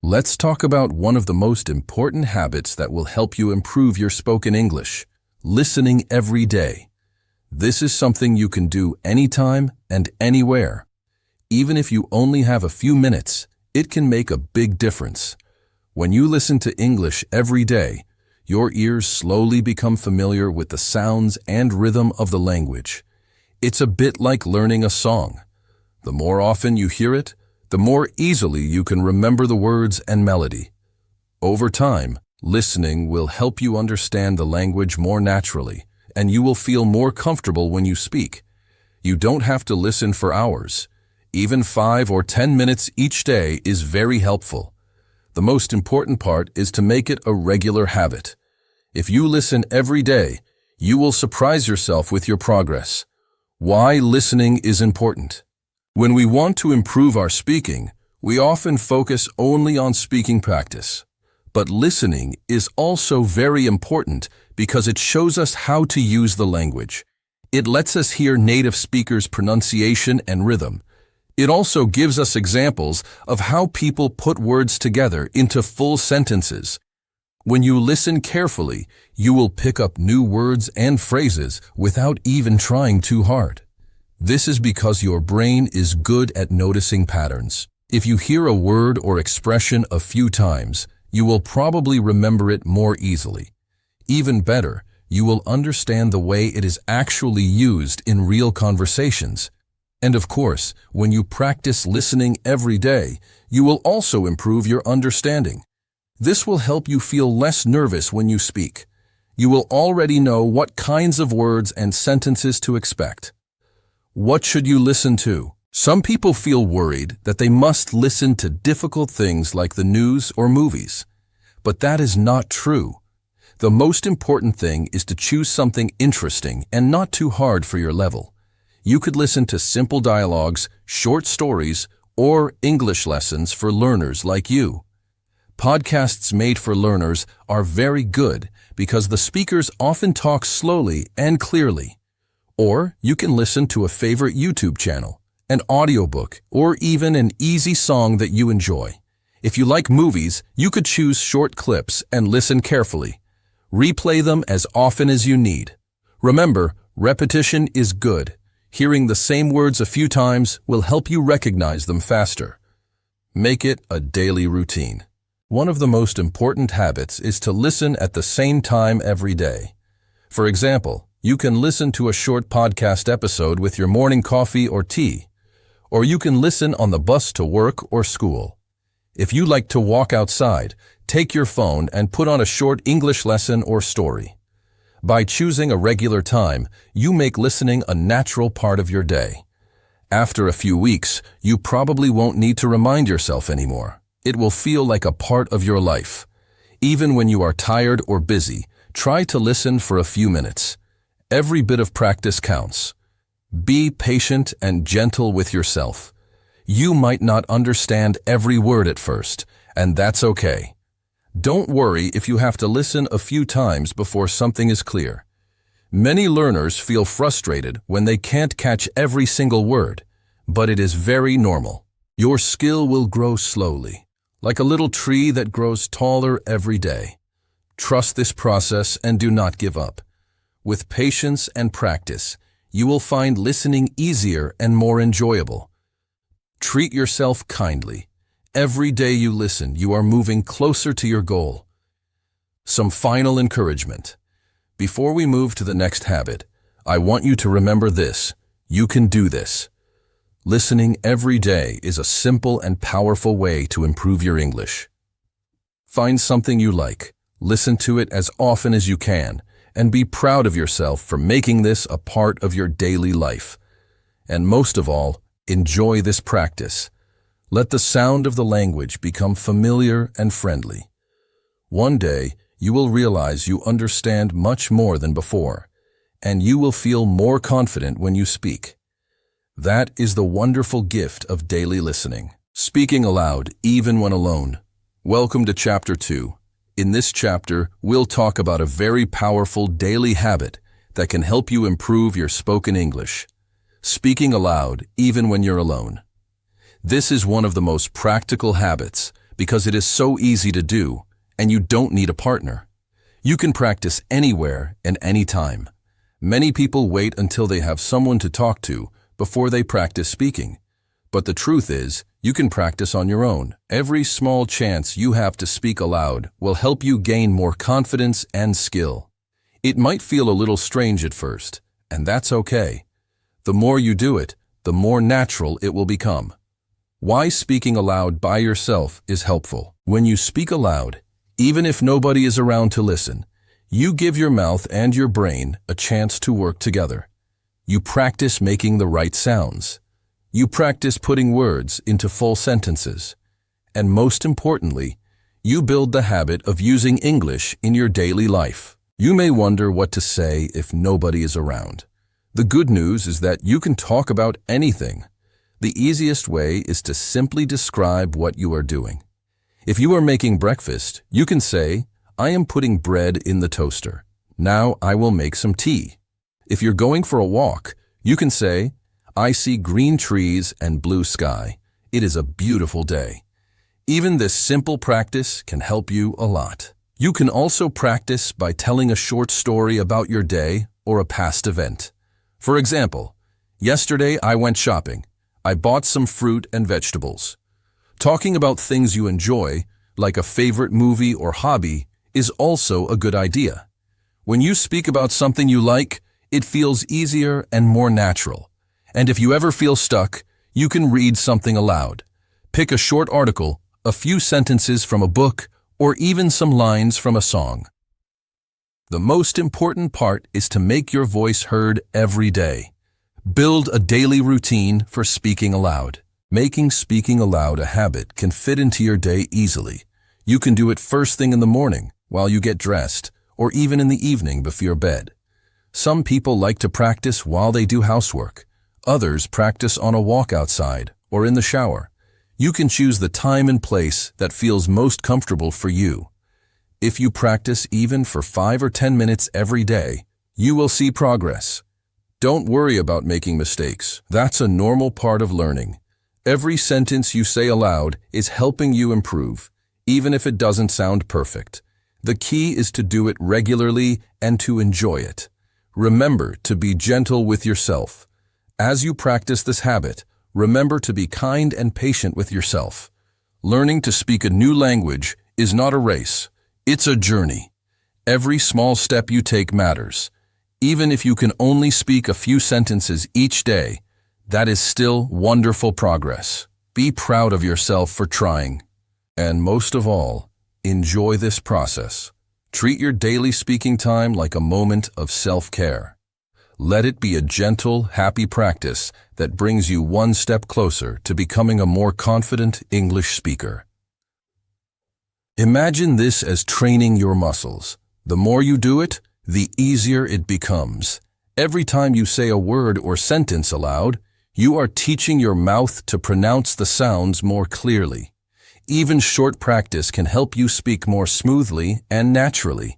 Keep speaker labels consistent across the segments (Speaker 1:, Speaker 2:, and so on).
Speaker 1: Let's talk about one of the most important habits that will help you improve your spoken English: listening every day. This is something you can do anytime and anywhere. Even if you only have a few minutes, it can make a big difference. When you listen to English every day, your ears slowly become familiar with the sounds and rhythm of the language. It's a bit like learning a song. The more often you hear it, the more easily you can remember the words and melody. Over time, listening will help you understand the language more naturally, and you will feel more comfortable when you speak. You don't have to listen for hours. Even 5 or 10 minutes each day is very helpful. The most important part is to make it a regular habit. If you listen every day, you will surprise yourself with your progress. Why listening is important. When we want to improve our speaking, we often focus only on speaking practice. But listening is also very important because it shows us how to use the language. It lets us hear native speakers' pronunciation and rhythm. It also gives us examples of how people put words together into full sentences. When you listen carefully, you will pick up new words and phrases without even trying too hard. This is because your brain is good at noticing patterns. If you hear a word or expression a few times, you will probably remember it more easily. Even better, you will understand the way it is actually used in real conversations. And of course, when you practice listening every day, you will also improve your understanding. This will help you feel less nervous when you speak. You will already know what kinds of words and sentences to expect. What should you listen to? Some people feel worried that they must listen to difficult things like the news or movies. But that is not true. The most important thing is to choose something interesting and not too hard for your level. You could listen to simple dialogues, short stories, or English lessons for learners like you. Podcasts made for learners are very good because the speakers often talk slowly and clearly. Or you can listen to a favorite YouTube channel, an audiobook, or even an easy song that you enjoy. If you like movies, you could choose short clips and listen carefully. Replay them as often as you need. Remember, repetition is good. Hearing the same words a few times will help you recognize them faster. Make it a daily routine. One of the most important habits is to listen at the same time every day. For example, you can listen to a short podcast episode with your morning coffee or tea, or you can listen on the bus to work or school. If you like to walk outside, take your phone and put on a short English lesson or story. By choosing a regular time, you make listening a natural part of your day. After a few weeks, you probably won't need to remind yourself anymore. It will feel like a part of your life. Even when you are tired or busy, try to listen for a few minutes. Every bit of practice counts. Be patient and gentle with yourself. You might not understand every word at first, and that's okay. Don't worry if you have to listen a few times before something is clear. Many learners feel frustrated when they can't catch every single word, but it is very normal. Your skill will grow slowly, like a little tree that grows taller every day. Trust this process and do not give up. With patience and practice, you will find listening easier and more enjoyable. Treat yourself kindly. Every day you listen, you are moving closer to your goal. Some final encouragement. Before we move to the next habit, I want you to remember this. You can do this. Listening every day is a simple and powerful way to improve your English. Find something you like, listen to it as often as you can, and be proud of yourself for making this a part of your daily life. And most of all, enjoy this practice. Let the sound of the language become familiar and friendly. One day, you will realize you understand much more than before, and you will feel more confident when you speak. That is the wonderful gift of daily listening. Speaking aloud, even when alone. Welcome to Chapter 2. In this chapter, we'll talk about a very powerful daily habit that can help you improve your spoken English. Speaking aloud, even when you're alone. This is one of the most practical habits because it is so easy to do, and you don't need a partner. You can practice anywhere and anytime. Many people wait until they have someone to talk to before they practice speaking. But the truth is, you can practice on your own. Every small chance you have to speak aloud will help you gain more confidence and skill. It might feel a little strange at first, and that's okay. The more you do it, the more natural it will become. Why speaking aloud by yourself is helpful. When you speak aloud, even if nobody is around to listen, you give your mouth and your brain a chance to work together. You practice making the right sounds. You practice putting words into full sentences. And most importantly, you build the habit of using English in your daily life. You may wonder what to say if nobody is around. The good news is that you can talk about anything. The easiest way is to simply describe what you are doing. If you are making breakfast, you can say, "I am putting bread in the toaster. Now I will make some tea." If you're going for a walk, you can say, "I see green trees and blue sky. It is a beautiful day." Even this simple practice can help you a lot. You can also practice by telling a short story about your day or a past event. For example, yesterday I went shopping. I bought some fruit and vegetables. Talking about things you enjoy, like a favorite movie or hobby, is also a good idea. When you speak about something you like, it feels easier and more natural. And if you ever feel stuck, you can read something aloud. Pick a short article, a few sentences from a book, or even some lines from a song. The most important part is to make your voice heard every day. Build a daily routine for speaking aloud. Making speaking aloud a habit can fit into your day easily. You can do it first thing in the morning, while you get dressed, or even in the evening before bed. Some people like to practice while they do housework. Others practice on a walk outside or in the shower. You can choose the time and place that feels most comfortable for you. If you practice even for 5 or 10 minutes every day, you will see progress. Don't worry about making mistakes. That's a normal part of learning. Every sentence you say aloud is helping you improve, even if it doesn't sound perfect. The key is to do it regularly and to enjoy it. Remember to be gentle with yourself. As you practice this habit, remember to be kind and patient with yourself. Learning to speak a new language is not a race. It's a journey. Every small step you take matters. Even if you can only speak a few sentences each day, that is still wonderful progress. Be proud of yourself for trying. And most of all, enjoy this process. Treat your daily speaking time like a moment of self-care. Let it be a gentle, happy practice that brings you one step closer to becoming a more confident English speaker. Imagine this as training your muscles. The more you do it, the easier it becomes. Every time you say a word or sentence aloud, you are teaching your mouth to pronounce the sounds more clearly. Even short practice can help you speak more smoothly and naturally.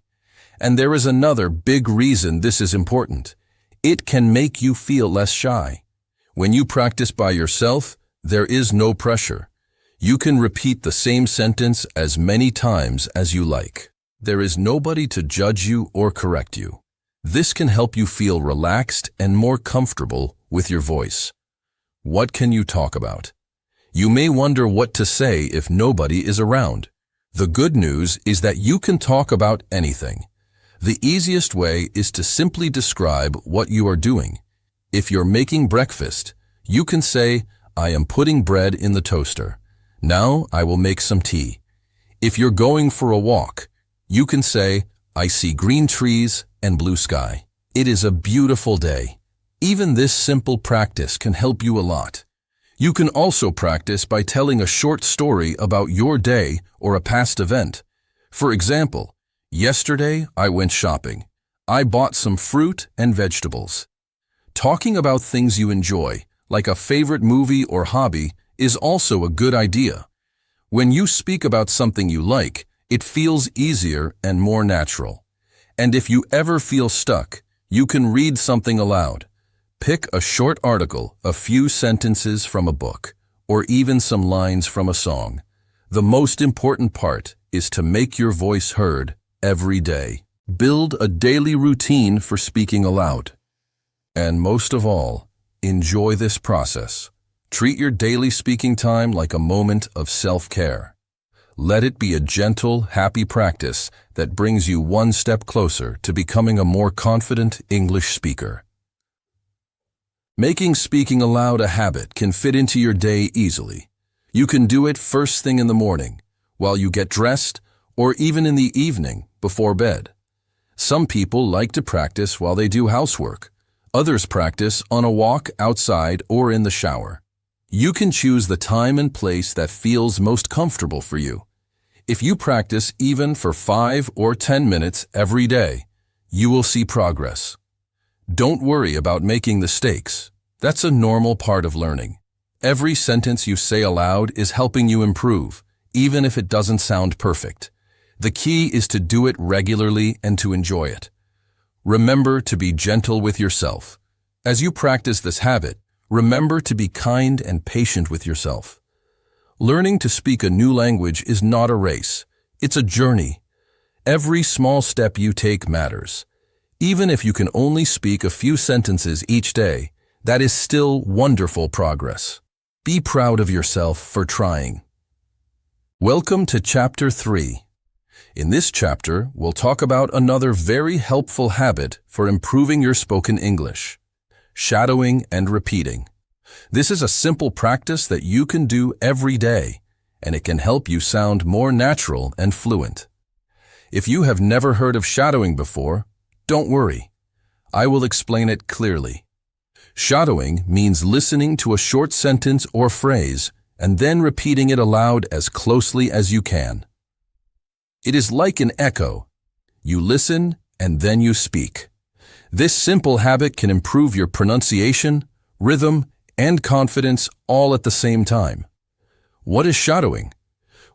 Speaker 1: And there is another big reason this is important. It can make you feel less shy. When you practice by yourself, there is no pressure. You can repeat the same sentence as many times as you like. There is nobody to judge you or correct you. This can help you feel relaxed and more comfortable with your voice. What can you talk about? You may wonder what to say if nobody is around. The good news is that you can talk about anything. The easiest way is to simply describe what you are doing. If you're making breakfast, you can say, "I am putting bread in the toaster. Now I will make some tea." If you're going for a walk, you can say, "I see green trees and blue sky. It is a beautiful day." Even this simple practice can help you a lot. You can also practice by telling a short story about your day or a past event. For example, yesterday I went shopping. I bought some fruit and vegetables. Talking about things you enjoy, like a favorite movie or hobby, is also a good idea. When you speak about something you like, it feels easier and more natural. And if you ever feel stuck, you can read something aloud. Pick a short article, a few sentences from a book, or even some lines from a song. The most important part is to make your voice heard every day. Build a daily routine for speaking aloud. And most of all, enjoy this process. Treat your daily speaking time like a moment of self-care. Let it be a gentle, happy practice that brings you one step closer to becoming a more confident English speaker. Making speaking aloud a habit can fit into your day easily. You can do it first thing in the morning, while you get dressed, or even in the evening before bed. Some people like to practice while they do housework. Others practice on a walk outside or in the shower. You can choose the time and place that feels most comfortable for you. If you practice even for 5 or 10 minutes every day, you will see progress. Don't worry about making mistakes. That's a normal part of learning. Every sentence you say aloud is helping you improve, even if it doesn't sound perfect. The key is to do it regularly and to enjoy it. Remember to be gentle with yourself. As you practice this habit, remember to be kind and patient with yourself. Learning to speak a new language is not a race. It's a journey. Every small step you take matters. Even if you can only speak a few sentences each day, that is still wonderful progress. Be proud of yourself for trying. Welcome to Chapter 3. In this chapter, we'll talk about another very helpful habit for improving your spoken English: shadowing and repeating. This is a simple practice that you can do every day, and it can help you sound more natural and fluent. If you have never heard of shadowing before, don't worry. I will explain it clearly. Shadowing means listening to a short sentence or phrase and then repeating it aloud as closely as you can. It is like an echo. You listen and then you speak. This simple habit can improve your pronunciation, rhythm, and confidence all at the same time. What is shadowing?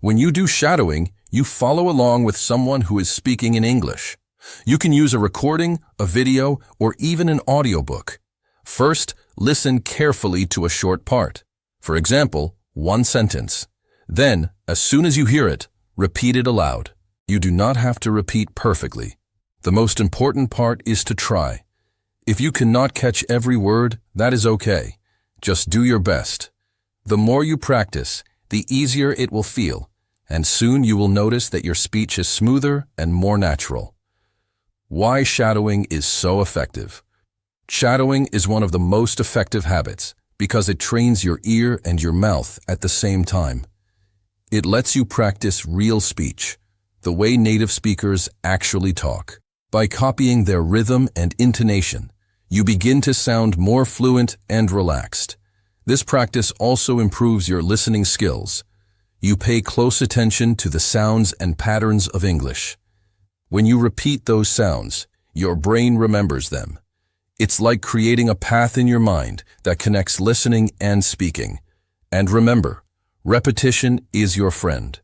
Speaker 1: When you do shadowing, you follow along with someone who is speaking in English. You can use a recording, a video, or even an audiobook. First, listen carefully to a short part. For example, one sentence. Then, as soon as you hear it, repeat it aloud. You do not have to repeat perfectly. The most important part is to try. If you cannot catch every word, that is okay. Just do your best. The more you practice, the easier it will feel, and soon you will notice that your speech is smoother and more natural. Why shadowing is so effective? Shadowing is one of the most effective habits because it trains your ear and your mouth at the same time. It lets you practice real speech, the way native speakers actually talk. By copying their rhythm and intonation, you begin to sound more fluent and relaxed. This practice also improves your listening skills. You pay close attention to the sounds and patterns of English. When you repeat those sounds, your brain remembers them. It's like creating a path in your mind that connects listening and speaking. And remember, repetition is your friend.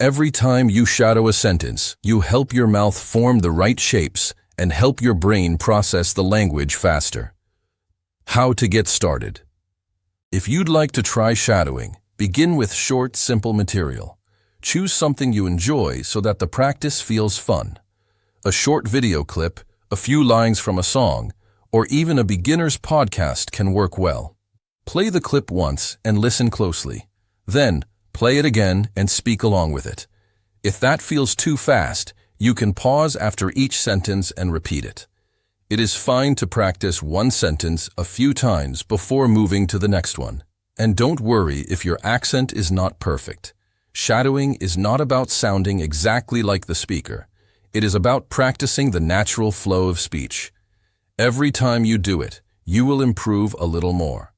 Speaker 1: Every time you shadow a sentence, you help your mouth form the right shapes and help your brain process the language faster. How to get started? If you'd like to try shadowing, begin with short, simple material. Choose something you enjoy so that the practice feels fun. A short video clip, a few lines from a song, or even a beginner's podcast can work well. Play the clip once and listen closely. Then, play it again and speak along with it. If that feels too fast, you can pause after each sentence and repeat it. It is fine to practice one sentence a few times before moving to the next one. And don't worry if your accent is not perfect. Shadowing is not about sounding exactly like the speaker. It is about practicing the natural flow of speech. Every time you do it, you will improve a little more.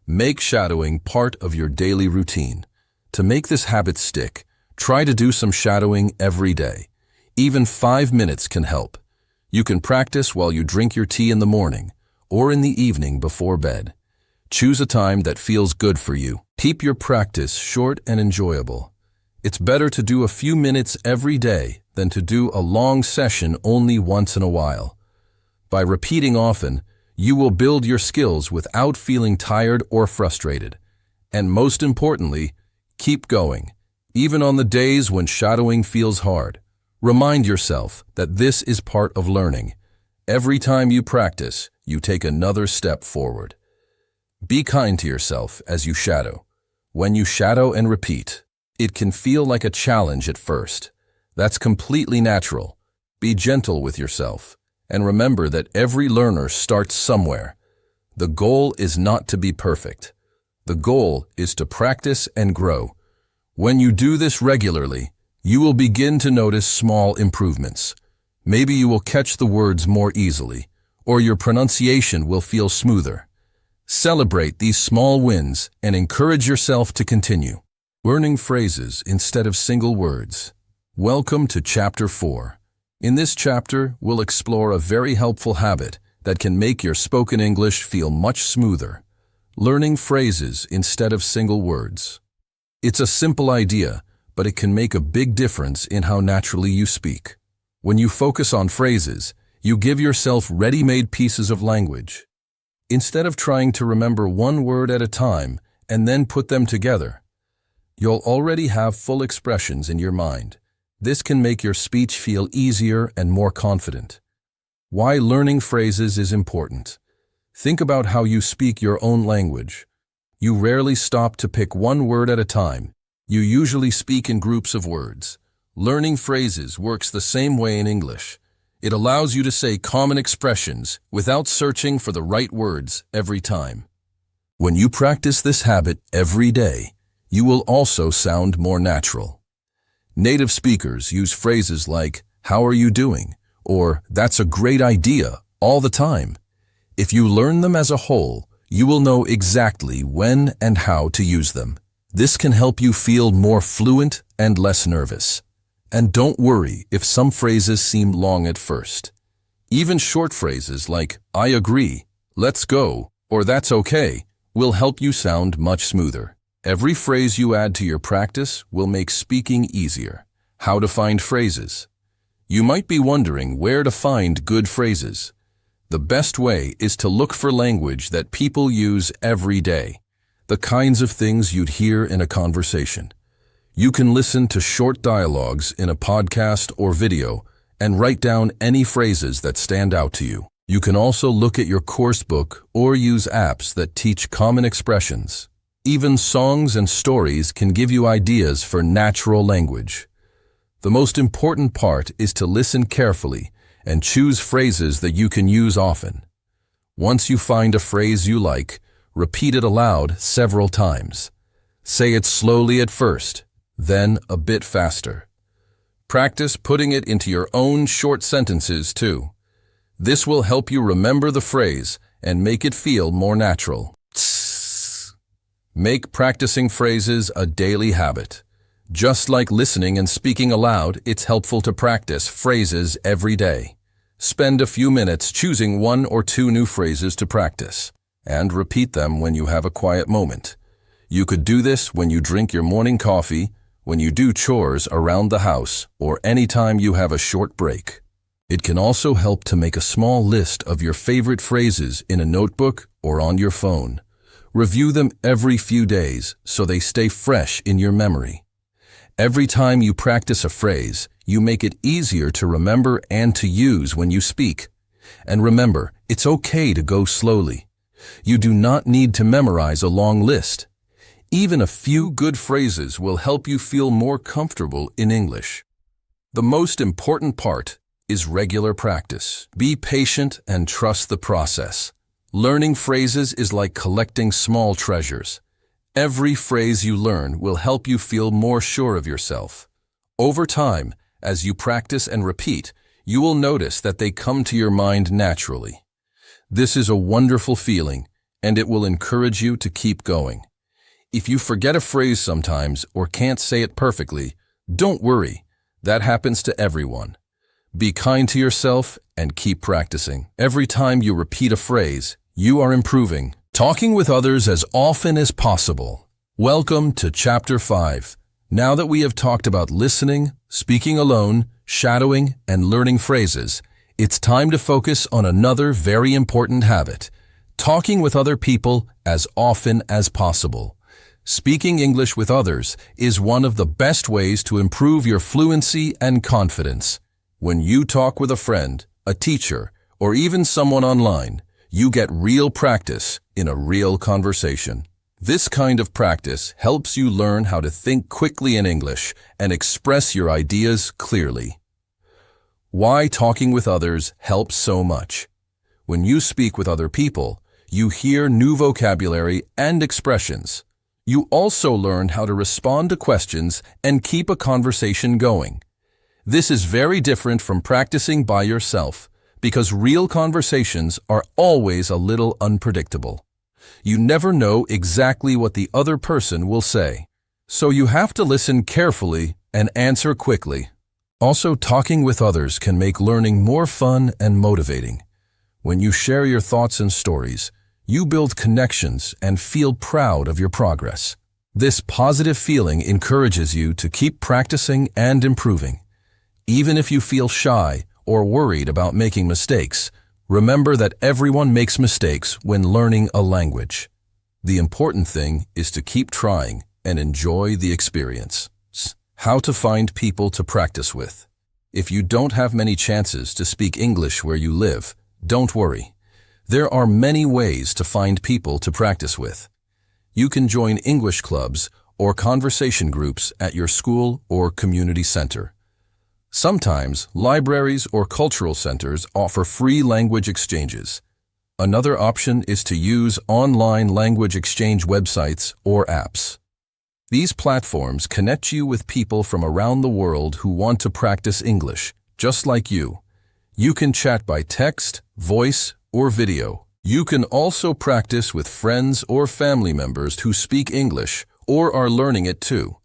Speaker 1: Make shadowing part of your daily routine. To make this habit stick, try to do some shadowing every day. Even 5 minutes can help. You can practice while you drink your tea in the morning or in the evening before bed. Choose a time that feels good for you. Keep your practice short and enjoyable. It's better to do a few minutes every day than to do a long session only once in a while. By repeating often, you will build your skills without feeling tired or frustrated. And most importantly, keep going. Even on the days when shadowing feels hard, remind yourself that this is part of learning. Every time you practice, you take another step forward. Be kind to yourself as you shadow. When you shadow and repeat, it can feel like a challenge at first. That's completely natural. Be gentle with yourself, and remember that every learner starts somewhere. The goal is not to be perfect. The goal is to practice and grow. When you do this regularly, you will begin to notice small improvements. Maybe you will catch the words more easily, or your pronunciation will feel smoother. Celebrate these small wins and encourage yourself to continue. Learning phrases instead of single words. Welcome to Chapter 4. In this chapter, we'll explore a very helpful habit that can make your spoken English feel much smoother. Learning phrases instead of single words. It's a simple idea, but it can make a big difference in how naturally you speak. When you focus on phrases, you give yourself ready-made pieces of language. Instead of trying to remember one word at a time and then put them together, you'll already have full expressions in your mind. This can make your speech feel easier and more confident. Why learning phrases is important. Think about how you speak your own language. You rarely stop to pick one word at a time. You usually speak in groups of words. Learning phrases works the same way in English. It allows you to say common expressions without searching for the right words every time. When you practice this habit every day, you will also sound more natural. Native speakers use phrases like, "How are you doing?" or "That's a great idea," all the time. If you learn them as a whole, you will know exactly when and how to use them. This can help you feel more fluent and less nervous. And don't worry if some phrases seem long at first. Even short phrases like, "I agree," "Let's go," or "That's okay," will help you sound much smoother. Every phrase you add to your practice will make speaking easier. How to find phrases. You might be wondering where to find good phrases. The best way is to look for language that people use every day, the kinds of things you'd hear in a conversation. You can listen to short dialogues in a podcast or video and write down any phrases that stand out to you. You can also look at your course book or use apps that teach common expressions. Even songs and stories can give you ideas for natural language. The most important part is to listen carefully and choose phrases that you can use often. Once you find a phrase you like, repeat it aloud several times. Say it slowly at first, then a bit faster. Practice putting it into your own short sentences too. This will help you remember the phrase and make it feel more natural. Make practicing phrases a daily habit. Just like listening and speaking aloud, it's helpful to practice phrases every day. Spend a few minutes choosing one or two new phrases to practice, and repeat them when you have a quiet moment. You could do this when you drink your morning coffee, when you do chores around the house, or anytime you have a short break. It can also help to make a small list of your favorite phrases in a notebook or on your phone. Review them every few days so they stay fresh in your memory. Every time you practice a phrase, you make it easier to remember and to use when you speak. And remember, it's okay to go slowly. You do not need to memorize a long list. Even a few good phrases will help you feel more comfortable in English. The most important part is regular practice. Be patient and trust the process. Learning phrases is like collecting small treasures. Every phrase you learn will help you feel more sure of yourself. Over time, as you practice and repeat, you will notice that they come to your mind naturally. This is a wonderful feeling, and it will encourage you to keep going. If you forget a phrase sometimes or can't say it perfectly, don't worry. That happens to everyone. Be kind to yourself and keep practicing. Every time you repeat a phrase, you are improving. Talking with others as often as possible. Welcome to Chapter 5. Now that we have talked about listening, speaking alone, shadowing, and learning phrases, it's time to focus on another very important habit: talking with other people as often as possible. Speaking English with others is one of the best ways to improve your fluency and confidence. When you talk with a friend, a teacher, or even someone online, you get real practice in a real conversation. This kind of practice helps you learn how to think quickly in English and express your ideas clearly. Why talking with others helps so much? When you speak with other people, you hear new vocabulary and expressions. You also learn how to respond to questions and keep a conversation going. This is very different from practicing by yourself, because real conversations are always a little unpredictable. You never know exactly what the other person will say, so you have to listen carefully and answer quickly. Also, talking with others can make learning more fun and motivating. When you share your thoughts and stories, you build connections and feel proud of your progress. This positive feeling encourages you to keep practicing and improving. Even if you feel shy or worried about making mistakes, remember that everyone makes mistakes when learning a language. The important thing is to keep trying and enjoy the experience. How to find people to practice with. If you don't have many chances to speak English where you live, don't worry. There are many ways to find people to practice with. You can join English clubs or conversation groups at your school or community center. Sometimes libraries or cultural centers offer free language exchanges. Another option is to use online language exchange websites or apps. These platforms connect you with people from around the world who want to practice English, just like you. You can chat by text, voice, or video. You can also practice with friends or family members who speak English or are learning it too.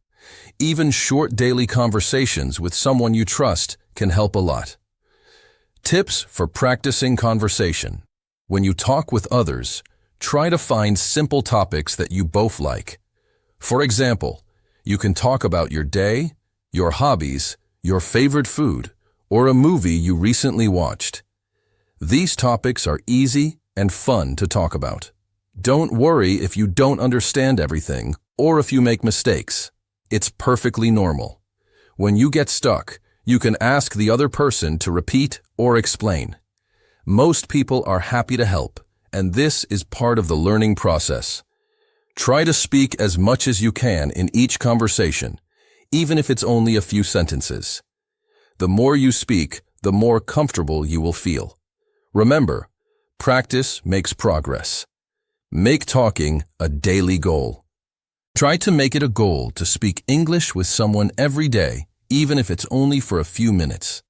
Speaker 1: Even short daily conversations with someone you trust can help a lot. Tips for practicing conversation. When you talk with others, try to find simple topics that you both like. For example, you can talk about your day, your hobbies, your favorite food, or a movie you recently watched. These topics are easy and fun to talk about. Don't worry if you don't understand everything or if you make mistakes. It's perfectly normal. When you get stuck, you can ask the other person to repeat or explain. Most people are happy to help, and this is part of the learning process. Try to speak as much as you can in each conversation, even if it's only a few sentences. The more you speak, the more comfortable you will feel. Remember, practice makes progress. Make talking a daily goal. Try to make it a goal to speak English with someone every day, even if it's only for a few minutes.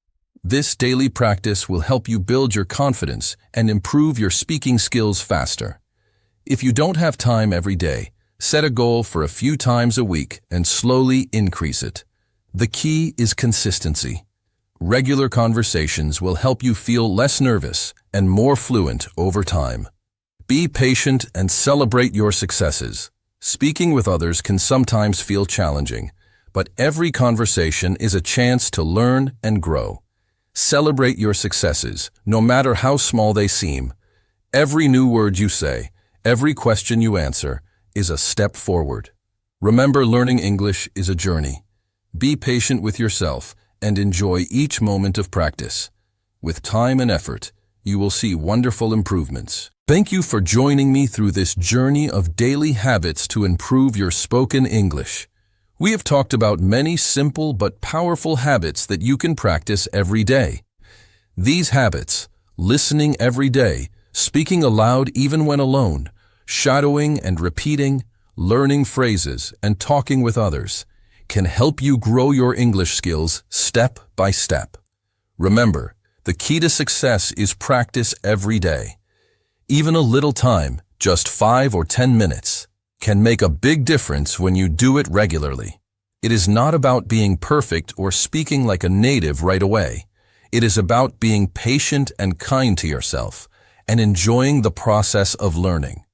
Speaker 1: This daily practice will help you build your confidence and improve your speaking skills faster. If you don't have time every day, set a goal for a few times a week and slowly increase it. The key is consistency. Regular conversations will help you feel less nervous and more fluent over time. Be patient and celebrate your successes. Speaking with others can sometimes feel challenging, but every conversation is a chance to learn and grow. Celebrate your successes, no matter how small they seem. Every new word you say, every question you answer, is a step forward. Remember, learning English is a journey. Be patient with yourself and enjoy each moment of practice. With time and effort, you will see wonderful improvements. Thank you for joining me through this journey of daily habits to improve your spoken English. We have talked about many simple but powerful habits that you can practice every day. These habits, listening every day, speaking aloud even when alone, shadowing and repeating, learning phrases, and talking with others, can help you grow your English skills step by step. Remember, the key to success is practice every day. Even a little time, just 5 or 10 minutes, can make a big difference when you do it regularly. It is not about being perfect or speaking like a native right away. It is about being patient and kind to yourself and enjoying the process of learning.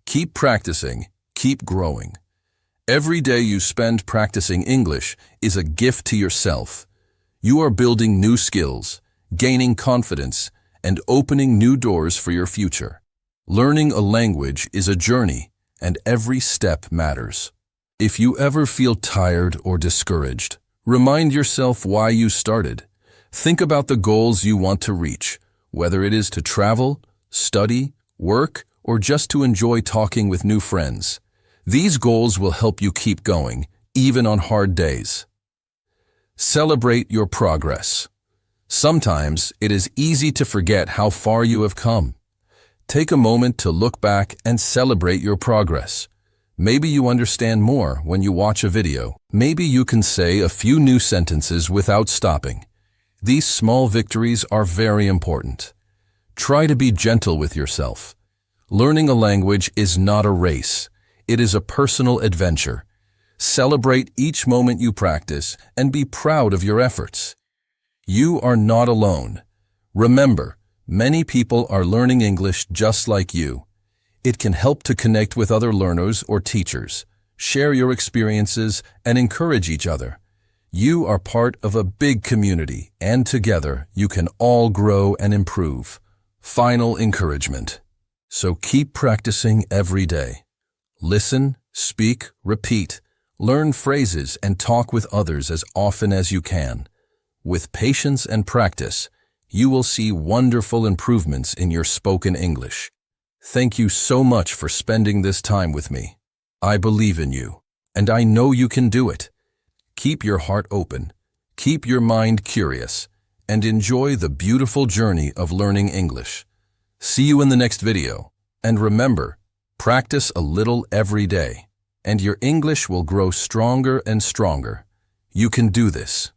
Speaker 1: Keep practicing, keep growing. Every day you spend practicing English is a gift to yourself. You are building new skills, gaining confidence, and opening new doors for your future. Learning a language is a journey, and every step matters. If you ever feel tired or discouraged, remind yourself why you started. Think about the goals you want to reach, whether it is to travel, study, work, or just to enjoy talking with new friends. These goals will help you keep going, even on hard days. Celebrate your progress. Sometimes it is easy to forget how far you have come. Take a moment to look back and celebrate your progress. Maybe you understand more when you watch a video. Maybe you can say a few new sentences without stopping. These small victories are very important. Try to be gentle with yourself. Learning a language is not a race. It is a personal adventure. Celebrate each moment you practice and be proud of your efforts. You are not alone. Remember, many people are learning English just like you. It can help to connect with other learners or teachers, share your experiences, and encourage each other. You are part of a big community, and together you can all grow and improve. Final encouragement. So keep practicing every day. Listen, speak, repeat, learn phrases, and talk with others as often as you can. With patience and practice, you will see wonderful improvements in your spoken English. Thank you so much for spending this time with me. I believe in you, and I know you can do it. Keep your heart open, keep your mind curious, and enjoy the beautiful journey of learning English. See you in the next video, and remember, practice a little every day, and your English will grow stronger and stronger. You can do this.